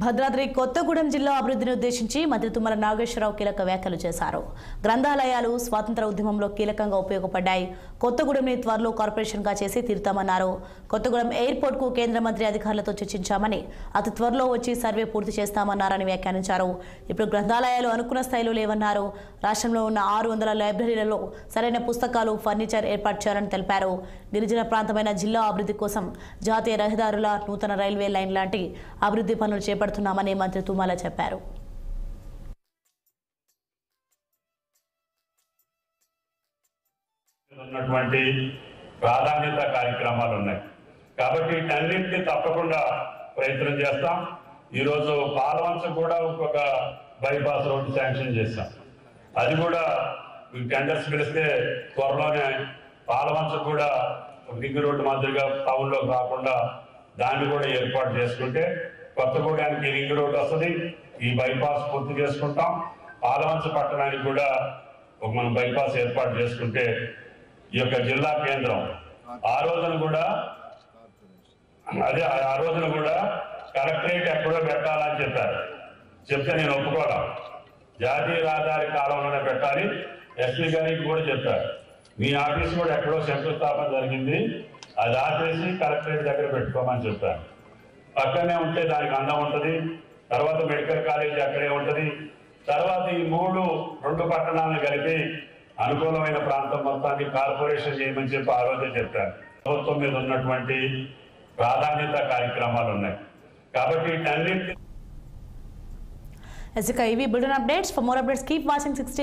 భద్రాద్రి కొత్తగూడెం జిల్లా అభివృద్ధిని ఉద్దేశించి మంత్రి తుమ్మల నాగేశ్వరరావు కీలక వ్యాఖ్యలు చేశారు. గ్రంథాలయాలు స్వాతంత్ర ఉద్యమంలో కీలకంగా ఉపయోగపడ్డాయి. కొత్తగూడెంని త్వరలో కార్పొరేషన్గా చేసి తీరుతామన్నారు. కొత్తగూడెం ఎయిర్పోర్ట్కు కేంద్ర మంత్రి అధికారులతో చర్చించామని, అతి త్వరలో వచ్చి సర్వే పూర్తి చేస్తామన్నారని వ్యాఖ్యానించారు. ఇప్పుడు గ్రంథాలయాలు అనుకున్న స్థాయిలో లేవన్నారు. రాష్ట్రంలో ఉన్న 600 లైబ్రరీలలో సరైన పుస్తకాలు, ఫర్నిచర్ ఏర్పాటు చేయాలని తెలిపారు. గిరిజన ప్రాంతమైన జిల్లా అభివృద్ధి కోసం జాతీయ రహదారుల, నూతన రైల్వే లైన్ లాంటి అభివృద్ధి పనులు చేపడుతున్నామని మంత్రి తుమ్మల చెప్పారు. ఉన్నటువంటి ప్రాధాన్యత కార్యక్రమాలు ఉన్నాయి కాబట్టి అన్నింటినీ తప్పకుండా ప్రయత్నం చేస్తాం. ఈరోజు పాలవంచ కూడా ఇంకొక బైపాస్ రోడ్డు శాంక్షన్ చేస్తాం. అది కూడా టెండర్స్ పిలిస్తే త్వరలోనే పాలవంచ కూడా రింగ్ రోడ్డు మాదిరిగా టౌన్లో కాకుండా దాన్ని కూడా ఏర్పాటు చేసుకుంటే కొత్తగూడెంకి రింగ్ రోడ్డు వస్తుంది. ఈ బైపాస్ పూర్తి చేసుకుంటాం. పాలవంచ పట్టణానికి కూడా ఒక మనం బైపాస్ ఏర్పాటు చేసుకుంటే ఈ యొక్క జిల్లా కేంద్రం ఆ రోజున కూడా కలెక్టరేట్ ఎక్కడో పెట్టాలని చెప్పారు. చెప్తే నేను ఒప్పుకోవడం, జాతీయ రహదారి కాలంలోనే పెట్టాలి. ఎస్పీ గారికి కూడా చెప్పారు, మీ ఆఫీస్ కూడా ఎక్కడో శంకుస్థాపన జరిగింది, అది ఆపేసి కలెక్టరేట్ దగ్గర పెట్టుకోమని చెప్పారు. పక్కనే ఉంటే దానికి అందం ఉంటుంది. తర్వాత మెడికల్ కాలేజీ అక్కడే ఉంటుంది. తర్వాత ఈ రెండు పట్టణాలను కలిపి అనుకూలమైన ప్రాంతం మొత్తాన్ని కార్పొరేషన్ చేయమని చెప్పి ఆ రోజే చెప్పారు. ప్రభుత్వం మీద ఉన్నటువంటి ప్రాధాన్యత కార్యక్రమాలు ఉన్నాయి కాబట్టి ఇవి bulletin updates. For more updates keep watching 60